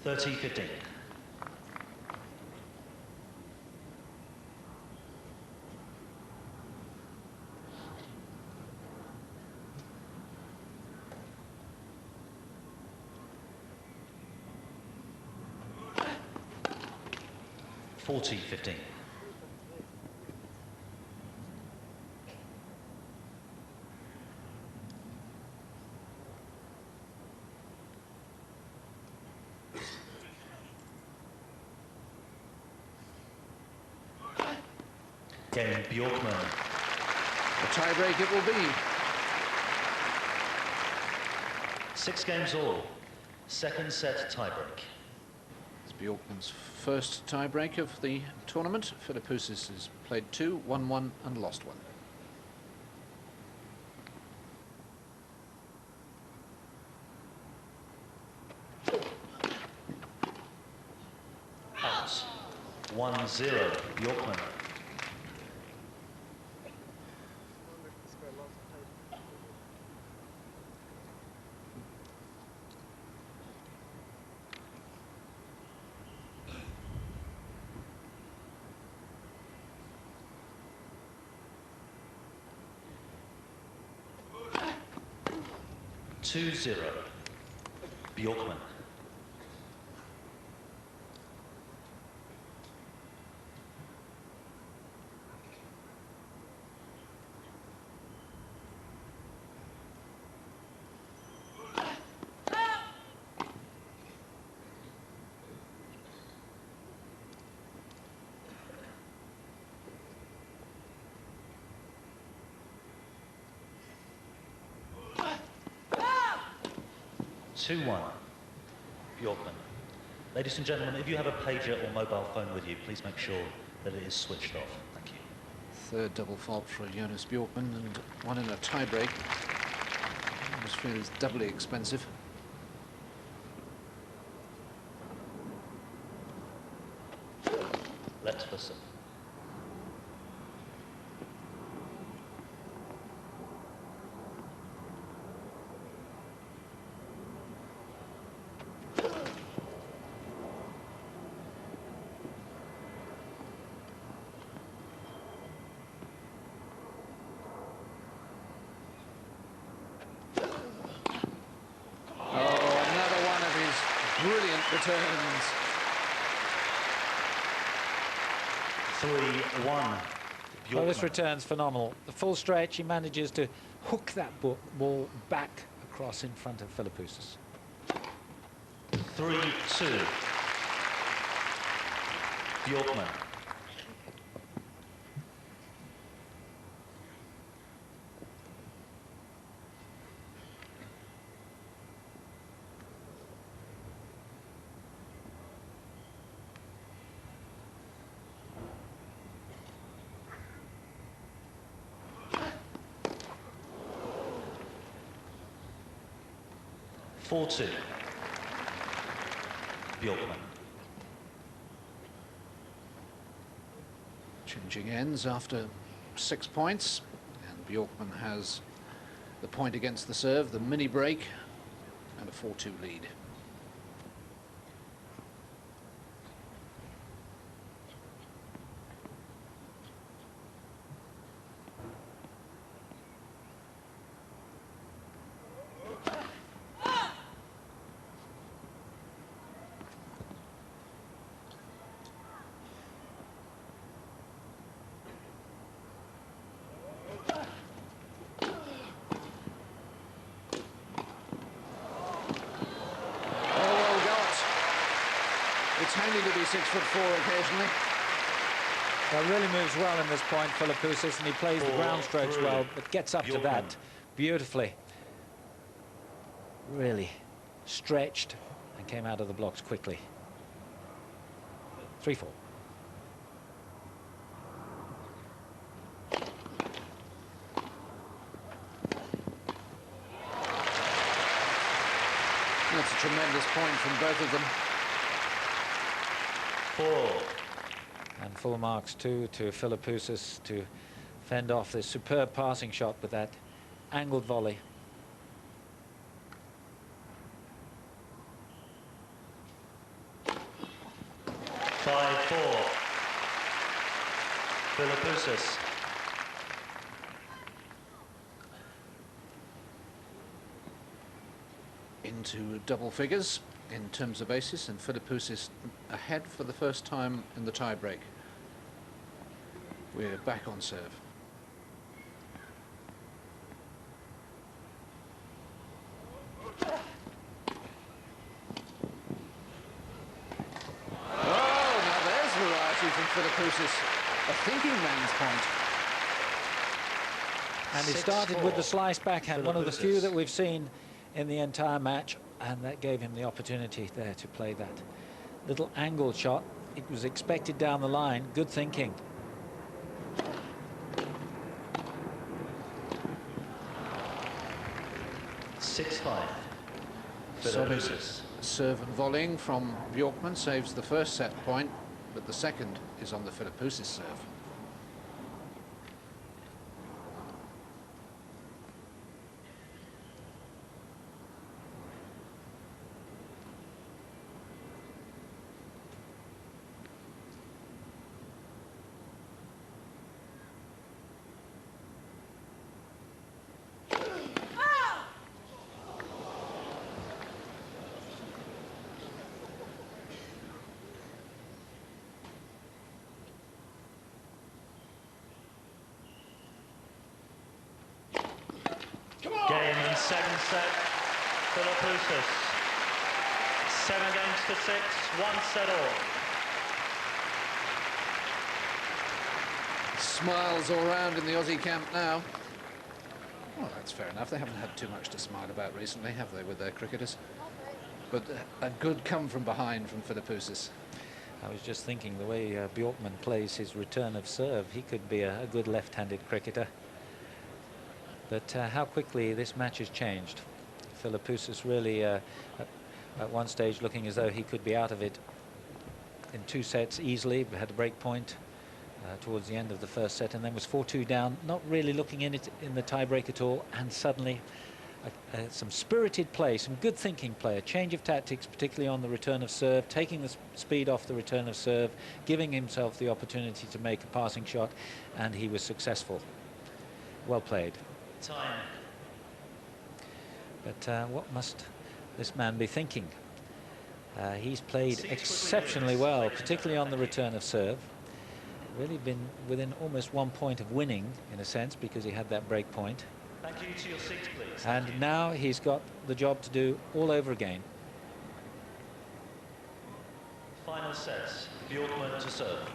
30-15. (40-15). Game Bjorkman. A tie-break it will be. 6 games all. Second set tie-break. It's Bjorkman's first tie-break of the tournament. Philippoussis has played 2, won 1 and lost 1. Out. 1-0 Bjorkman. (2-0 Bjorkman). (2-1 Bjorkman). Ladies and gentlemen, if you have a pager or mobile phone with you, please make sure that it is switched off. Thank you. Third double fault for Jonas Bjorkman, and 1 in a tie-break. Atmosphere is doubly expensive. Let's listen. Brilliant returns. 3-1. Well, this return's phenomenal. The full stretch, he manages to hook that ball back across in front of Philippoussis. 3-2 Bjorkman. (4-2 Bjorkman). Changing ends after 6 points, and Bjorkman has the point against the serve, the mini break, and a 4-2 lead. It's handy to be 6'4" occasionally. Well, really moves well in this point, Philippoussis, and he plays the ground strokes well, but gets up to that beautifully. Really stretched and came out of the blocks quickly. 3-4. That's a tremendous point from both of them. 4. And full marks too to Philippoussis to fend off this superb passing shot with that angled volley. Philippoussis. Into double figures in terms of aces, and Philippoussis ahead for the first time in the tie-break. We're back on serve. Oh, now there's variety from Philippoussis. A thinking man's point. And he started with the slice backhand, one of the few that we've seen in the entire match, and that gave him the opportunity there to play that little angle shot. It was expected down the line. Good thinking. Six-five. Solid Philippoussis. serve and volleying from Bjorkman saves the first set point, but the second is on the Philippoussis serve. Game in second set. Philippoussis. 7-6, 1 set all. Smiles all round in the Aussie camp now. Well, that's fair enough. They haven't had too much to smile about recently, have they, with their cricketers? But a good come from behind from Philippoussis. I was just thinking the way Bjorkman plays his return of serve, he could be a good left-handed cricketer. But how quickly this match has changed. Philippoussis really at one stage looking as though he could be out of it in 2 sets easily. We had a break point towards the end of the first set, and then was 4-2 down, not really looking in it in the tie-break at all, and suddenly some spirited play, some good thinking play, a change of tactics, particularly on the return of serve, taking the speed off the return of serve, giving himself the opportunity to make a passing shot, and he was successful. Well played. Time. But what must this man be thinking? He's played exceptionally well, particularly on the return of serve. Really been within almost 1 point of winning, in a sense, because he had that break point. Thank you. To your seats, please. And now he's got the job to do all over again. Final sets. Bjorkman to serve.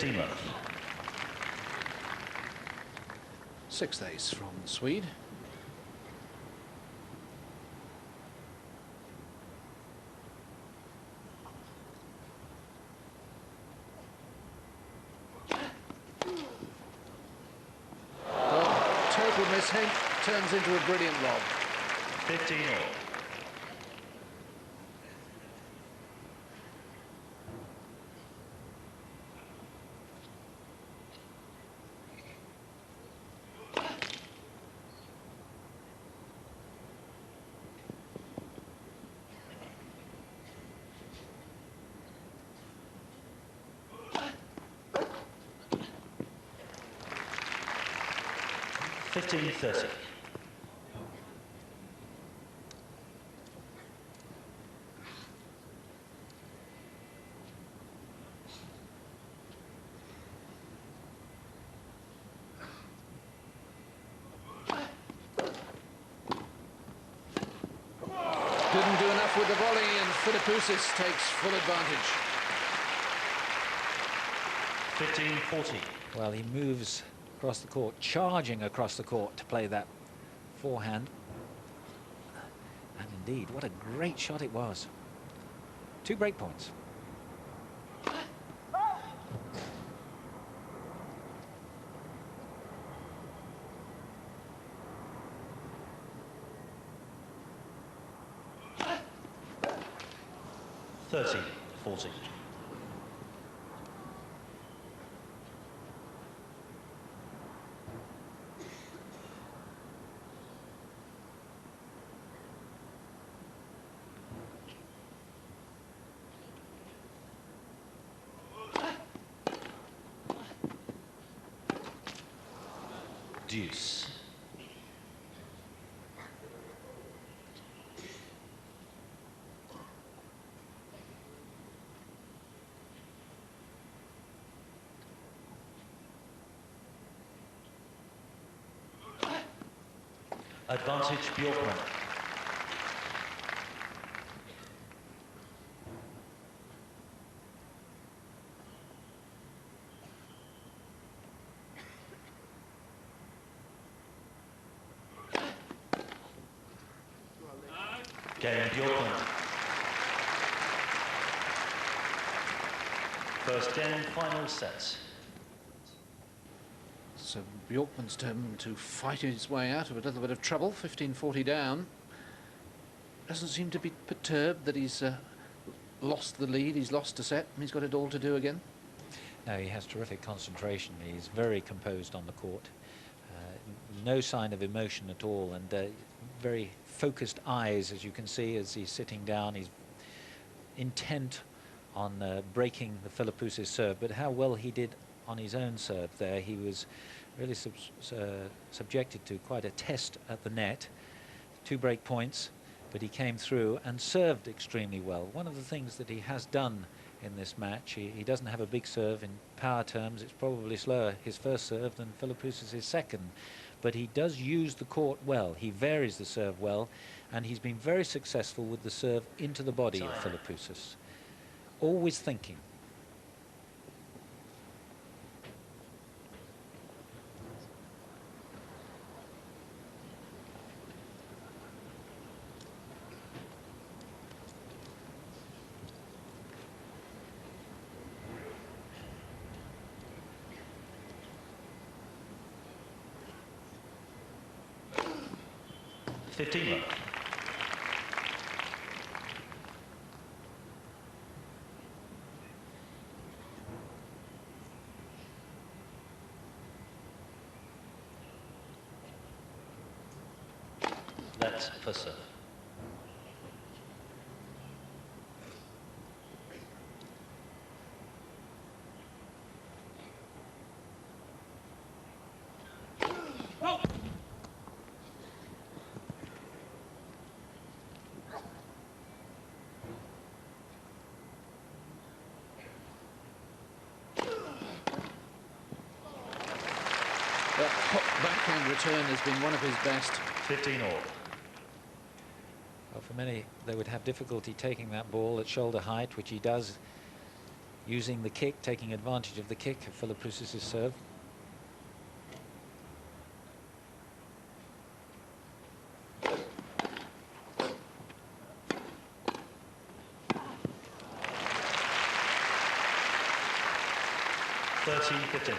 Left. 6th ace from the Swede. Total mishit turns into a brilliant lob. 15 all. $15.30. Didn't do enough with the volley, and Philippoussis takes full advantage. 15-40. Well, he moves across the court, charging across the court to play that forehand. And indeed, what a great shot it was. 2 break points. 30-40. Deuce. Advantage Bjorkman. Game Bjorkman. First game, final set. So Bjorkman's determined to fight his way out of a little bit of trouble. 15-40 down. Doesn't seem to be perturbed that he's lost the lead. He's lost a set and he's got it all to do again. No, he has terrific concentration. He's very composed on the court. No sign of emotion at all, and very focused eyes, as you can see, as he's sitting down. He's intent on breaking the philippoussis serve, but how well he did on his own serve there. He was really subjected to quite a test at the net. 2 break points, but he came through and served extremely well. One of the things that he has done in this match, he doesn't have a big serve. In power terms, it's probably slower, his first serve, than Philippoussis' second. But he does use the court well. He varies the serve well, and he's been very successful with the serve into the body of Philippoussis. Always thinking. Love. That's for serve. That hot backhand return has been one of his best. 15 all. Well, for many, they would have difficulty taking that ball at shoulder height, which he does, using the kick, taking advantage of the kick of Philippoussis' serve. $13-15.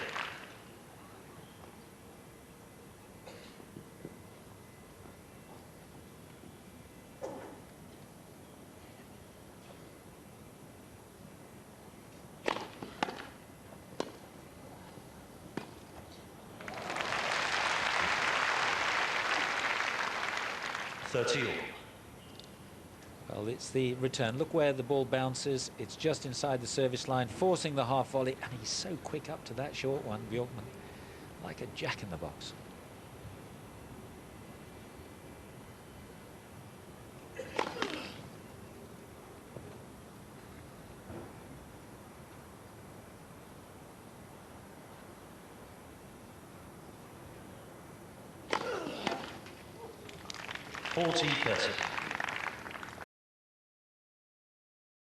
Well, it's the return. Look where the ball bounces. It's just inside the service line, forcing the half volley, and he's so quick up to that short one, Bjorkman, like a jack in the box. $40-30.